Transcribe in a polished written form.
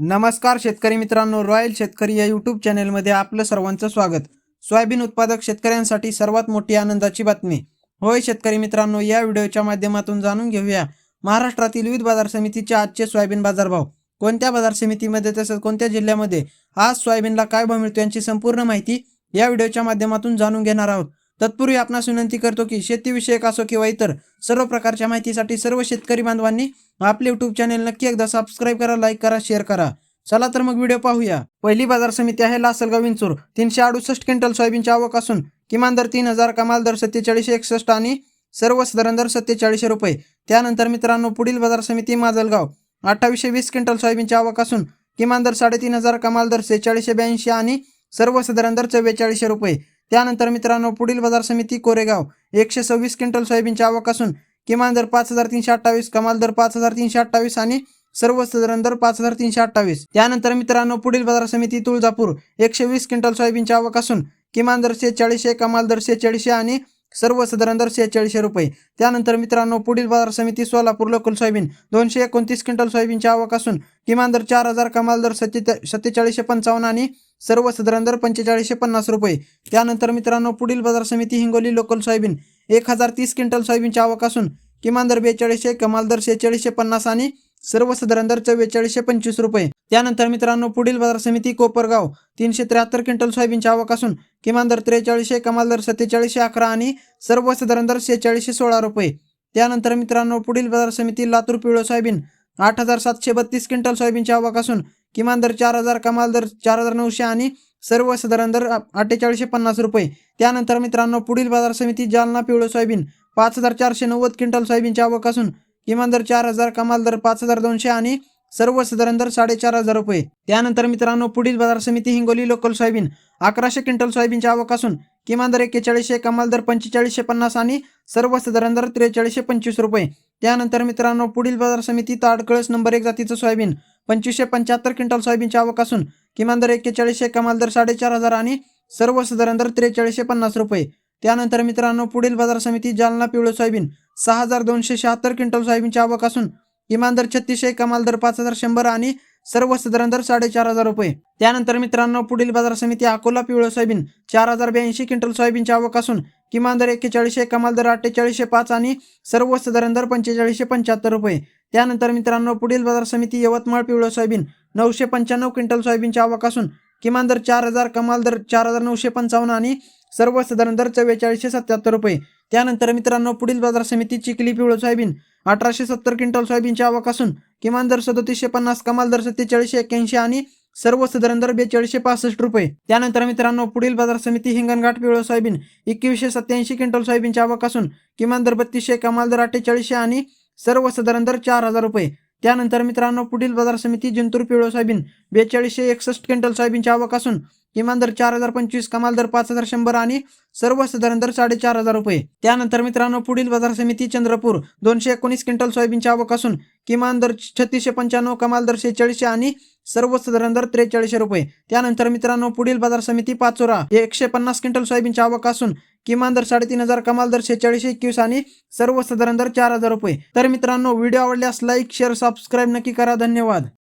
नमस्कार शेतकरी मित्रांनो, रॉयल शेतकरी या यूट्यूब चॅनलमध्ये आपलं सर्वांचं स्वागत। सोयाबीन उत्पादक शेतकऱ्यांसाठी सर्वात मोठी आनंदाची बातमी। होय शेतकरी मित्रांनो, या व्हिडिओच्या माध्यमातून जाणून घेऊया महाराष्ट्रातील विविध बाजार समितीचे आजचे सोयाबीन बाजारभाव, कोणत्या बाजार समितीमध्ये तसेच कोणत्या जिल्ह्यामध्ये आज सोयाबीनला काय भाव मिळतो यांची संपूर्ण माहिती या व्हिडिओच्या माध्यमातून जाणून घेणार आहोत। तत्पूर्वी आपणास विनंती करतो की शेतीविषयक असो किंवा इतर सर्व प्रकारच्या माहितीसाठी सर्व शेतकरी बांधवांनी आपले यूट्यूब चॅनल नक्की एकदा सबस्क्राइब करा, लाईक करा, शेअर करा। चला तर मग व्हिडिओ पाहूया। पहिली बाजार समिती आहे लासलगाव विंचूर। 368 क्विंटल सोयाबीनची आवक असून किमान दर 3000, कमाल दर 4761 आणि सर्वसाधारण दर 4700 रुपये। त्यानंतर मित्रांनो पुढील बाजार समिती माजलगाव। 2820 क्विंटल सोयाबीनची आवक असून किमान दर 3500, कमाल दर 4682 आणि सर्वसाधारण दर 4400 रुपये। त्यानंतर मित्रांनो पुढील बाजार समिती कोरेगाव। 126 क्विंटल सोयाबीनची आवक असून किमान दर 5328, कमाल दर 5328 आणि सर्वसाधारण दर 5328। त्यानंतर मित्रांनो पुढील बाजार समिती तुळजापूर। 120 क्विंटल सोयाबीनची आवक असून किमान दर 4600, कमाल दर 4600 आणि सर्वसाधारण दर 4600 रुपये। त्यानंतर मित्रांनो पुढील बाजार समिती सोलापूर लोकल सोयाबीन। 229 क्विंटल सोयाबीनची आवक असून किमान दर 4000, कमाल दर 4755 आणि सर्वसाधारण दर 4550 रुपये। त्यानंतर मित्रांनो पुढील बाजार समिती हिंगोली लोकल सोयाबीन। 1030 क्विंटल सोयाबीनची आवक असून किमान दर 4200, कमाल दर 4650 आणि सर्वसाधारण दर 4425 रुपये। त्यानंतर मित्रांनो पुढील बाजार समिती कोपरगाव। 373 क्विंटल सोयाबीनची आवक असून किमान दर 4300, कमाल दर 4711 आणि सर्वसाधारण दर 4616 रुपये। त्यानंतर मित्रांनो पुढील बाजार समिती लातूर पिवळं सोयाबीन। 8732 क्विंटल सोयाबीनची आवक असून किमान दर 4000, कमाल दर 4900 आणि सर्वसाधारण दर 4850 रुपये। त्यानंतर मित्रांनो पुढील बाजार समिती जालना पिवळं सोयाबीन। 5490 क्विंटल सोयाबीनची आवक असून किमान दर 4000, कमाल दर 5200 आणि सर्वसाधारण दर 4500 रुपये। त्यानंतर मित्रांनो पुढील बाजार समिती हिंगोली लोकल सोयाबीन। 1100 क्विंटल सोयाबीनची आवक असून किमान दर 4100, कमाल दर 4550 आणि सर्वसाधारण दर 4325 रुपये। त्यानंतर मित्रांनो पुढील बाजार समिती ताडकळस नंबर 1 जातीचं सोयाबीन। 2575 क्विंटल सोयाबीनची आवक असून किमान दर 4100, कमाल दर 4500 आणि सर्वसाधारण दर 4350 रुपये। त्यानंतर मित्रांनो पुढील बाजार समिती जालना पिवळं सोयाबीन। 6276 क्विंटल सोयाबीनची आवक असून किमान दर 3600, कमाल दर 5100 आणि सर्वसाधारण दर 4500 रुपये। त्यानंतर मित्रांनो पुढील बाजार समिती अकोला पिवळं सोयाबीन। 4082 क्विंटल सोयाबीनची आवक असून किमान दर 4100, कमाल दर 4805 आणि सर्वसाधारण दर 4575 रुपये। त्यानंतर मित्रांनो पुढील बाजार समिती यवतमाळ पिवळं सोयाबीन। 995 क्विंटल सोयाबीनची आवक असून किमान दर 4000, कमाल दर 4955 आणि सर्वसाधारण दर 4477 रुपये। त्यानंतर मित्रांनो पुढील बाजार समिती चिखली पिवळं सोयाबीन। 1870 क्विंटल सोयाबीनची आवक असून किमान दर 3750, कमाल दर 4781 आणि सर्वसाधारण दर 4265 रुपये। त्यानंतर मित्रांनो पुढील बाजार समिती हिंगणघाट पिवळं सोयाबीन। 2187 क्विंटल सोयाबीनची आवक असून किमान दर 3200, कमाल दर 4800 आणि सर्वसाधारण दर 4000 रुपये। त्यानंतर मित्रांनो पुढील बाजार समिती जिंतूर पिवळं सोयाबीन। 4261 क्विंटल सोयाबीनची आवक असून किमान दर 4025, कमाल दर 5100 आणि सर्वसाधारण दर 4500 रुपये। त्यानंतर मित्रांनो पुढील बाजार समिती चंद्रपूर। 219 क्विंटल सोयाबीनची आवक असून किमान दर 3695, कमाल दर 4600 आणि सर्वसाधारण दर 4300 रुपये। त्यानंतर मित्रांनो पुढील बाजार समिती पाचोरा। 150 क्विंटल सोयाबीनची आवक असून किमान दर 3500, कमाल दर 4621 आणि सर्वसाधारण दर 4000 रुपये। तर मित्रांनो व्हिडिओ आवडल्यास लाईक, शेअर, सबस्क्राईब नक्की करा। धन्यवाद।